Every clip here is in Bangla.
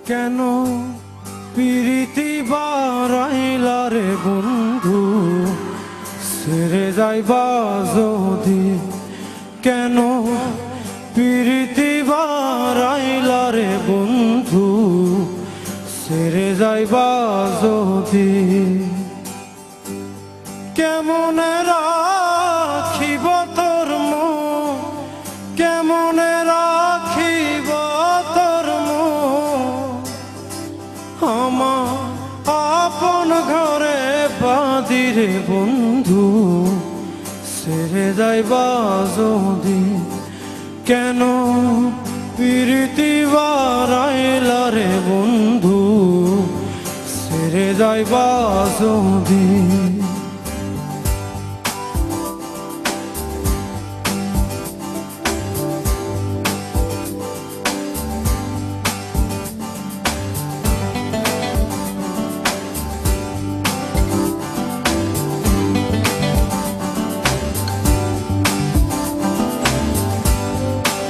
কেন প্রীতি বাড়াইলা রে বন্ধু ছেড়ে যাইবা যদি কেন প্রীতি বাড়াইলা রে বন্ধু ছেড়ে যাইবা যদি কেমনে রাখিব তোর মন কেমনে রাখিব তোর মন আমার আপন ঘরে বাঁধিরে বন্ধু ছেড়ে যাইবা যদি কেন প্রীতি বাড়াইলা রে বন্ধু ছেড়ে যাইবা যদি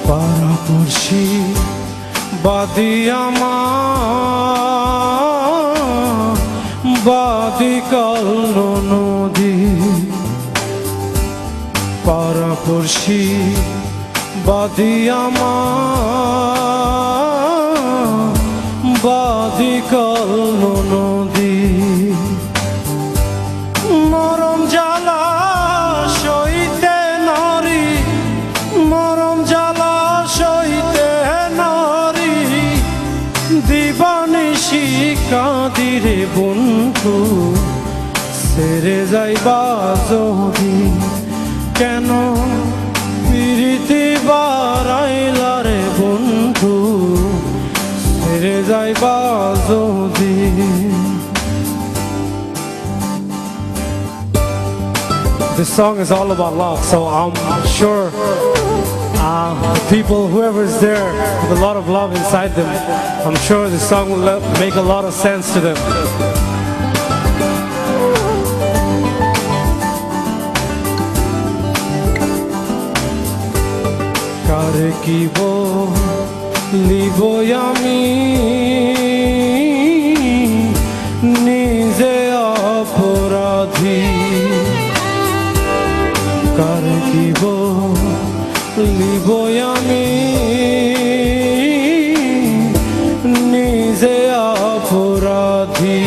পাড়াপড়শি বাদি আমার বাদি কাল নদী পাড়াপড়শি বাদি আমার বাদি কাল নদী মরম জ্বালা সইতে নারী মরম জ্বালা সইতে নারী দিবানিশি কাঁদিরে বন্ধু ছেড়ে যাইবা যদি কেন প্রীতি বাড়াইলা রে বন্ধু ছেড়ে যাইবা যদি This song is all about love, so I'm sure the people, whoever's there, with a lot of love inside them, I'm sure this song will make a lot of sense to them. Kare ki bolibo ami nije aparadhi কার কি বলিব আমি নিজে অপরাধী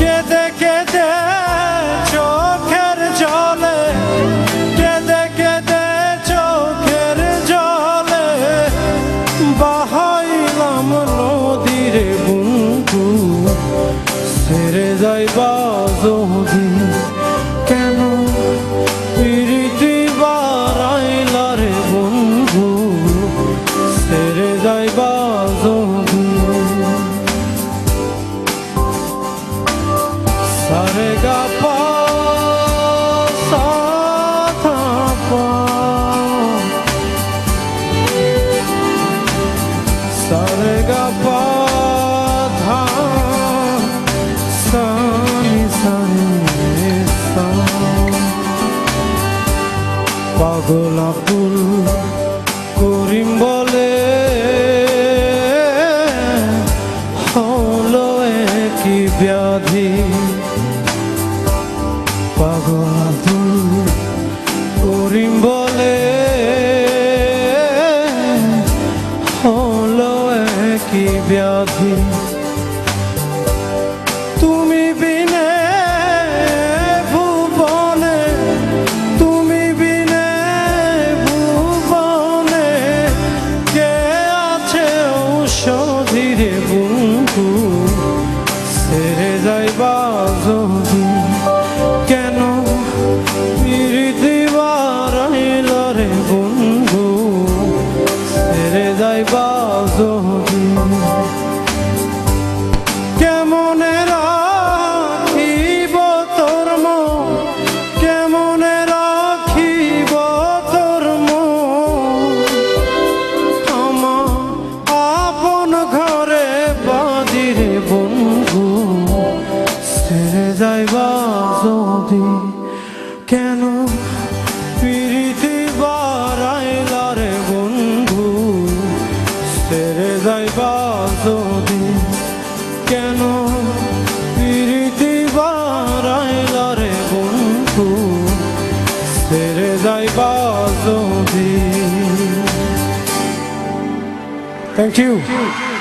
কেঁদে কেঁদে চোখের জলে কেঁদে কেঁদে চোখের জলে বাহাইলাম নদীরে বন্ধু ছেড়ে যাইবা যদি কেন প্রীতি বাড়াইলা রে বন্ধু ছেড়ে যাইবা যদি সারে গা পা সা থা পা সারে গা পা ধা সা নি সা নি সা পাগল আকুল করিম বলে হলো কি ব্যাধি পাগল আকুল করিম বলে হলো কি ব্যাধি তুমি বিনে ভুবনে তুমি বিনে ভুবনে কে আছে ঔষধিরে বন্ধু ছেড়ে যাইবা যদি কেন প্রীতি বাড়াইলা রে বন্ধু ছেড়ে যাইবা যদি কেমনে রাখিব তোর মন কেমনে রাখিব তোর মন আমার আপন ঘরে বাঁধিরে বন্ধু ছেড়ে যাইবা যদি কেন প্রীতি বাড়াইলা রে বন্ধু ছেড়ে যাইবা যদি কেন পিরিতি বারাইলা রে বন্ধু ছেড়ে যাইবা যদি। Thank you.